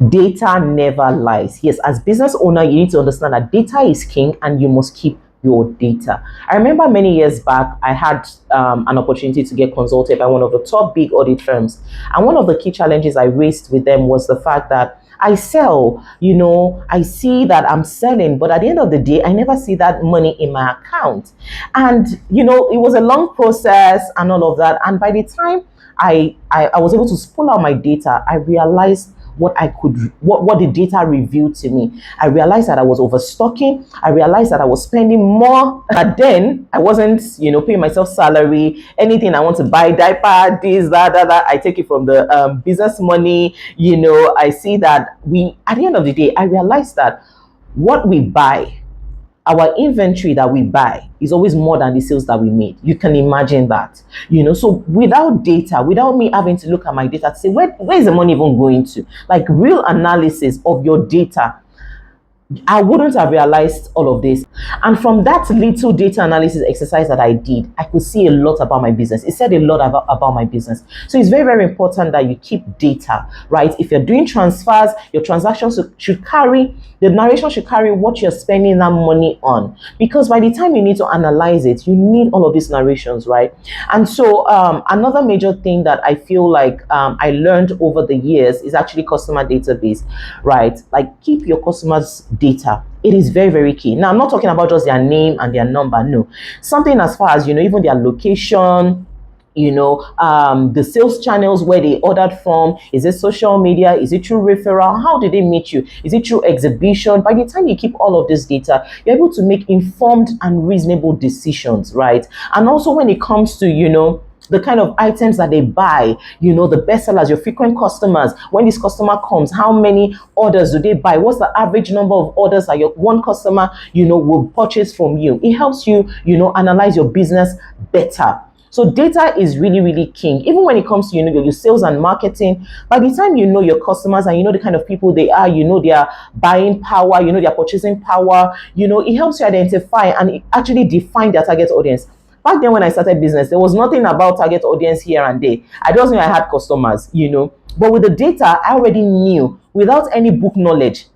Data never lies. Yes, as business owner, you need to understand that data is king and you must keep your data. I remember many years back, I had an opportunity to get consulted by one of the top big audit firms. And one of the key challenges I raised with them was the fact that I sell, I see that I'm selling, but at the end of the day, I never see that money in my account. And, it was a long process and all of that. And by the time I was able to pull out my data, I realized what the data revealed to me. I realized that I was overstocking. I realized that I was spending more. But then I wasn't, paying myself salary. Anything I want to buy, diaper, this, that, I take it from the business money. I see that at the end of the day, I realized that what we buy, our inventory that we buy, is always more than the sales that we made. You can imagine that. So without data, without me having to look at my data to say, where is the money even going to? Like real analysis of your data, I wouldn't have realized all of this. And from that little data analysis exercise that I did, I could see a lot about my business. It said a lot about my business. So it's very, very important that you keep data, right? If you're doing transfers, your transactions should carry, the narration should carry what you're spending that money on. Because by the time you need to analyze it, you need all of these narrations, right? And so another major thing that I feel like I learned over the years is actually customer database, right? Like keep your customers' data. It is very, very key. Now, I'm not talking about just their name and their number. No, something as far as, even their location, the sales channels where they ordered from. Is it social media? Is it through referral? How did they meet you? Is it through exhibition? By the time you keep all of this data, you're able to make informed and reasonable decisions, right? And also when it comes to, the kind of items that they buy, the best sellers, your frequent customers, when this customer comes, how many orders do they buy? What's the average number of orders that your one customer, will purchase from you? It helps you, analyze your business better. So data is really, really king. Even when it comes to, your sales and marketing, by the time you know your customers and you know the kind of people they are, their buying power, their purchasing power, it helps you identify and actually define their target audience. Back then when I started business, there was nothing about target audience here and there. I just knew I had customers, But with the data, I already knew without any book knowledge.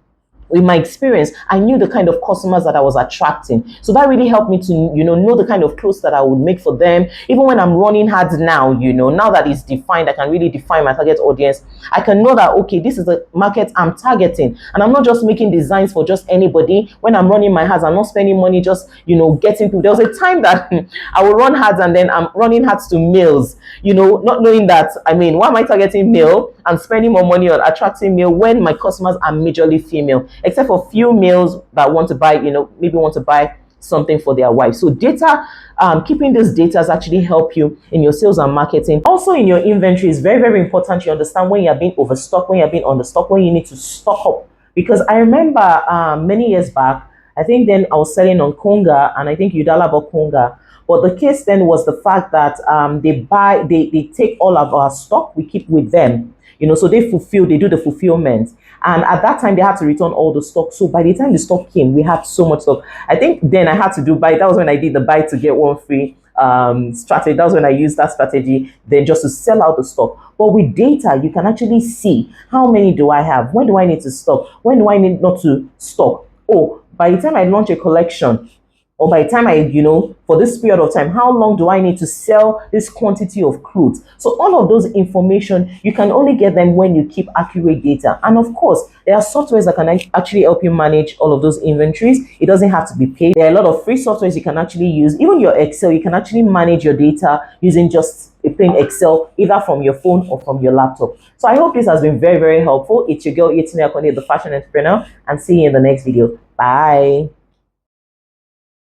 With my experience, I knew the kind of customers that I was attracting. So that really helped me to, know the kind of clothes that I would make for them. Even when I'm running ads now, now that it's defined, I can really define my target audience. I can know that, okay, this is the market I'm targeting. And I'm not just making designs for just anybody. When I'm running my ads, I'm not spending money just, getting people. There was a time that I would run ads and then I'm running ads to males, not knowing that, why am I targeting male and spending more money on attracting male when my customers are majorly female? Except for few males that want to buy, maybe want to buy something for their wife. So data, keeping this data has actually help you in your sales and marketing. Also in your inventory is very, very important. You understand when you're being overstocked, when you're being understocked, when you need to stock up. Because I remember many years back, I think then I was selling on Konga and I think Udala bought Konga. But the case then was the fact that they take all of our stock, we keep with them. So they do the fulfillment. And at that time, they had to return all the stock. So by the time the stock came, we had so much stock. I think then I had to that was when I did the buy to get one free strategy. That was when I used that strategy, then just to sell out the stock. But with data, you can actually see how many do I have? When do I need to stock? When do I need not to stock? Oh, by the time I launch a collection, or by the time for this period of time, how long do I need to sell this quantity of clothes? So all of those information, you can only get them when you keep accurate data. And of course, there are softwares that can actually help you manage all of those inventories. It doesn't have to be paid. There are a lot of free softwares you can actually use. Even your Excel, you can actually manage your data using just a plain Excel, either from your phone or from your laptop. So I hope this has been very, very helpful. It's your girl, Yetine Akone, the fashion entrepreneur, and see you in the next video. Bye.